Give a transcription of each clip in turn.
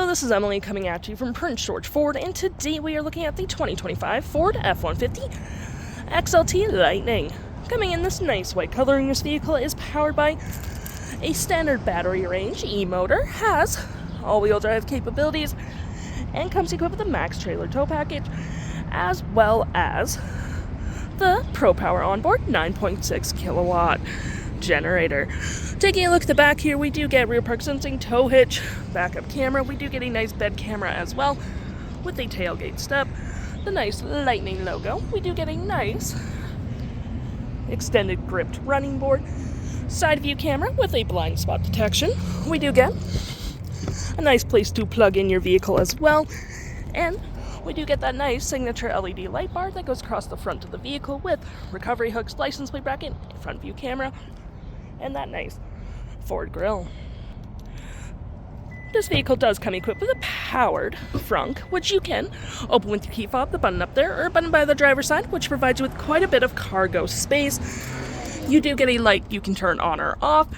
Hello, this is Emily coming at you from Prince George Ford, and today we are looking at the 2025 Ford F-150 XLT Lightning. Coming in this nice white coloring, this vehicle is powered by a standard battery range e-motor, has all-wheel drive capabilities, and comes equipped with a max trailer tow package, as well as the Pro Power Onboard 9.6 kilowatt generator. Taking a look at the back here, we do get rear park sensing, tow hitch, backup camera. We do get a nice bed camera as well with a tailgate step, the nice Lightning logo. We do get a nice extended gripped running board, side view camera with a blind spot detection. We do get a nice place to plug in your vehicle as well, and we do get that nice signature LED light bar that goes across the front of the vehicle with recovery hooks, license plate bracket, front view camera, and that nice Ford grille. This vehicle does come equipped with a powered Frunk, which you can open with your key fob, the button up there, or a button by the driver's side, which provides you with quite a bit of cargo space. You do get a light you can turn on or off.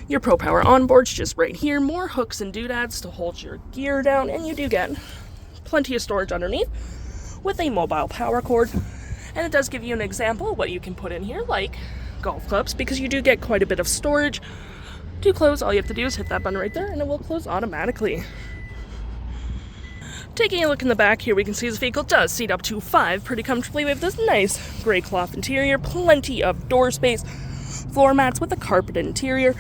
Your Pro Power Onboard's just right here. More hooks and doodads to hold your gear down, and you do get plenty of storage underneath with a mobile power cord. And it does give you an example of what you can put in here, like golf clubs, because you do get quite a bit of storage. To close, all you have to do is hit that button right there, and it will close automatically. Taking a look in the back here, we can see this vehicle does seat up to 5 pretty comfortably. We have this nice gray cloth interior, plenty of door space, floor mats with a carpet interior.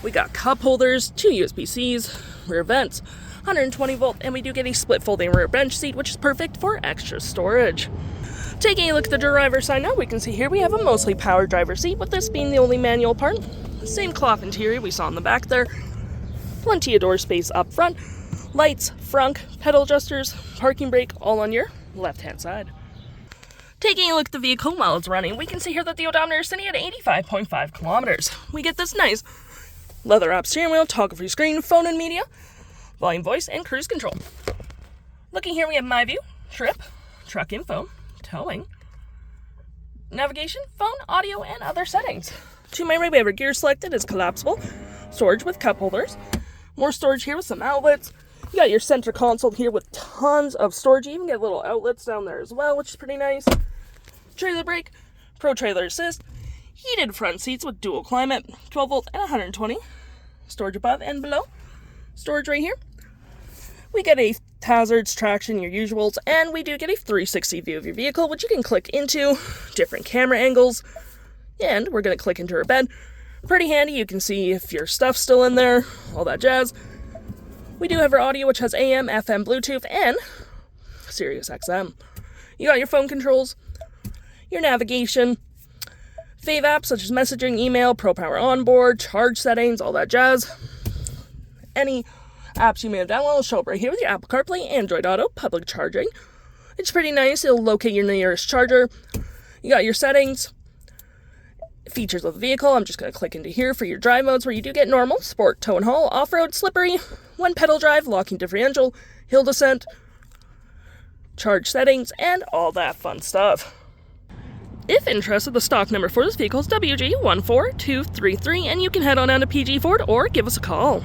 We got cup holders, 2 USB-Cs, rear vents, 120 volt, and we do get a split folding rear bench seat, which is perfect for extra storage. Taking a look at the driver's side now, we can see here we have a mostly powered driver's seat, with this being the only manual part. Same cloth interior we saw in the back there. Plenty of door space up front. Lights, frunk, pedal adjusters, parking brake, all on your left-hand side. Taking a look at the vehicle while it's running, we can see here that the odometer is sitting at 85.5 kilometers. We get this nice leather-wrapped steering wheel, toggle-free screen, phone and media, volume, voice, and cruise control. Looking here, we have My View, trip, truck info, towing, navigation, phone, audio, and other settings. To my right, we have our gear selected as collapsible, storage with cup holders, more storage here with some outlets. You got your center console here with tons of storage. You even get little outlets down there as well, which is pretty nice. Trailer brake, Pro Trailer Assist, heated front seats with dual climate, 12 volt and 120. Storage above and below. Storage right here. We get a hazards, traction, your usuals, and we do get a 360 view of your vehicle, which you can click into, different camera angles, and we're going to click into our bed. Pretty handy, you can see if your stuff's still in there, all that jazz. We do have our audio, which has AM, FM, Bluetooth, and SiriusXM. You got your phone controls, your navigation, fave apps such as messaging, email, Pro Power Onboard, charge settings, all that jazz. Any apps you may have downloaded will show up right here with your Apple CarPlay, Android Auto, public charging. It's pretty nice. It'll locate your nearest charger. You got your settings, features of the vehicle. I'm just going to click into here for your drive modes, where you do get normal, sport, tow and haul, off-road, slippery, one pedal drive, locking differential, hill descent, charge settings, and all that fun stuff. If interested, the stock number for this vehicle is WG14233, and you can head on down to PG Ford or give us a call.